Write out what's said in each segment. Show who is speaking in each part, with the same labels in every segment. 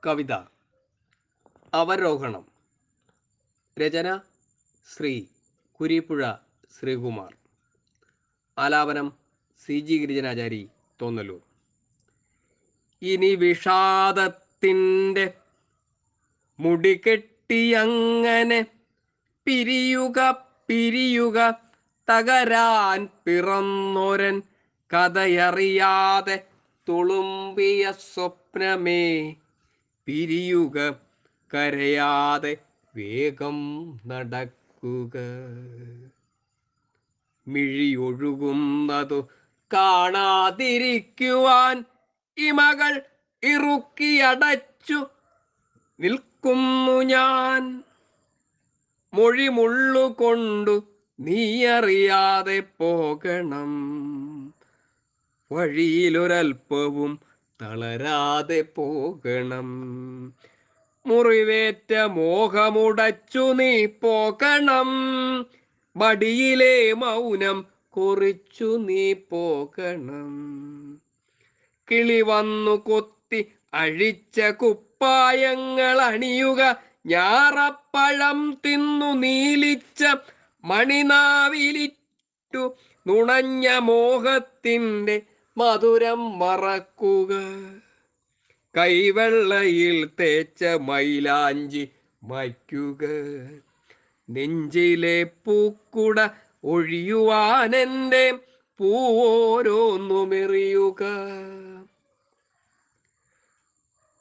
Speaker 1: കവിത അവരോഹണം. രചന ശ്രീ കുരീപ്പുഴ ശ്രീകുമാർ. ആലാപനം CG ഗിരിജനാചാരി, തോന്നലൂർ. ഇനി വിഷാദത്തിൻ്റെ മുടികെട്ടിയങ്ങനെ പിരിയുക പിരിയുക, തകരാൻ പിറന്നൊരൻ കഥയറിയാതെ തുളുമ്പിയ സ്വപ്നമേ പിരിയുക, കരയാതെ വേഗം നടക്കുക. മിഴിയൊഴുകുന്നതു കാണാതിരിക്കുവാൻ ഇമകൾ ഇറുക്കിയടച്ചു നിൽക്കുന്നു ഞാൻ. മൊഴിമുള്ളുകൊണ്ടു നീയറിയാതെ പോകണം, വഴിയിലൊരൽപ്പവും തളരാതെ പോകണം. മുറിവേറ്റ മോഹമുടച്ചു നീ പോകണം, മടിയിലെ മൗനം കുറിച്ചു നീ പോകണം. കിളി വന്നു കൊത്തി അഴിച്ച കുപ്പായങ്ങൾ അണിയുക, ഞാറപ്പഴം തിന്നു നീലിച്ച മണിനാവിലിറ്റു നുണഞ്ഞ മോഹത്തിൻ്റെ മധുരം മറക്കുക. കൈവെള്ളയിൽ തേച്ച മൈലാഞ്ചി മായ്ക്കുക, നെഞ്ചിലെ പൂക്കുട ഒഴിയുവാനെൻ്റെ പൂവോരോന്നുമെറിയുക.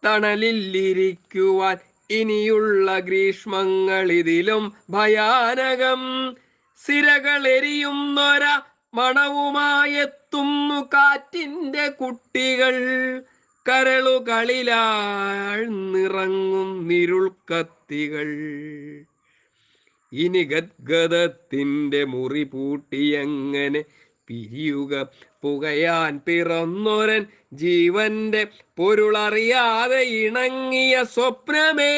Speaker 1: തണലിലിരിക്കുവാൻ ഇനിയുള്ള ഗ്രീഷ്മങ്ങൾ ഇതിലും ഭയാനകം. സിരകളെരിയുന്നൊര മണവുമായെത്തുന്നു കാറ്റിൻ്റെ കുട്ടികൾ. കരളുകളിലാഴ്ന്നിറങ്ങും നിരുൾ കത്തികൾ. ഇനി ഗദ്ഗദത്തിൻ്റെ മുറി പൂട്ടിയങ്ങനെ പിരിയുക, പുകയാൻ പിറന്നൊരൻ ജീവന്റെ പൊരുളറിയാതെ ഇണങ്ങിയ സ്വപ്നമേ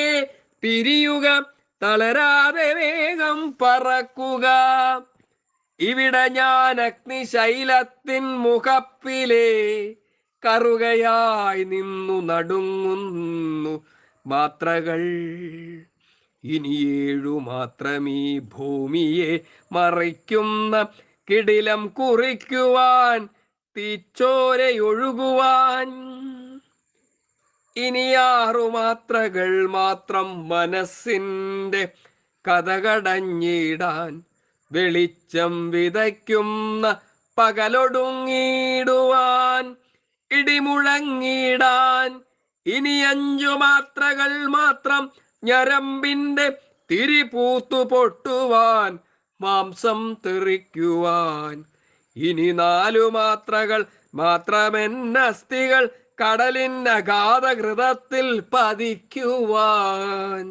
Speaker 1: പിരിയുക, തളരാതെ വേഗം പറക്കുക. ഇവിടെ ഞാൻ അഗ്നിശൈലത്തിൻ മുഖപ്പിലെ കറുകയായി നിന്നു നടുങ്ങുന്നു മാത്രകൾ. ഇനി 7 മാത്രമീ ഭൂമിയെ മറിക്കുന്ന കിടിലം കുറിക്കുവാൻ, തീച്ചോരയൊഴുകുവാൻ. ഇനി 6 മാത്രകൾ മാത്രം മനസ്സിൻ്റെ കഥകടഞ്ഞിടാൻ, വെളിച്ചം വിതയ്ക്കുന്ന പകലൊടുങ്ങിടുവാൻ, ഇടിമുഴങ്ങിടാൻ. ഇനി 5 മാത്രകൾ മാത്രം ഞരമ്പിൻ്റെ തിരിപൂത്തു പൊട്ടുവാൻ, മാംസം തെറിക്കുവാൻ. ഇനി 4 മാത്രകൾ മാത്രമെന്നസ്ഥികൾ കടലിനഗാധഘൃതത്തിൽ പതിക്കുവാൻ.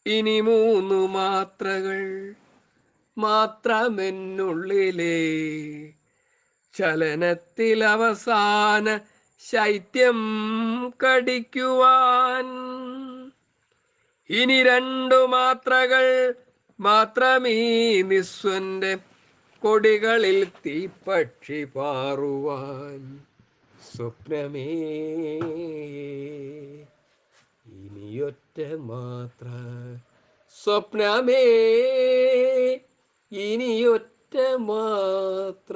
Speaker 1: ഇനി 3 മാത്രകൾ മാത്രമെന്നുള്ളിലെ ചലനത്തിൽ അവസാന ശൈത്യം കടിക്കുവാൻ. ഇനി 2 മാത്രകൾ മാത്രമീ നിസ്വന്റെ കൊടികളിൽ തീപ്പക്ഷി പാറുവാൻ. സ്വപ്നമേ ഇനിയൊറ്റ മാത്ര, സ്വപ്നമേ ഇനിയൊറ്റ മാത്ര.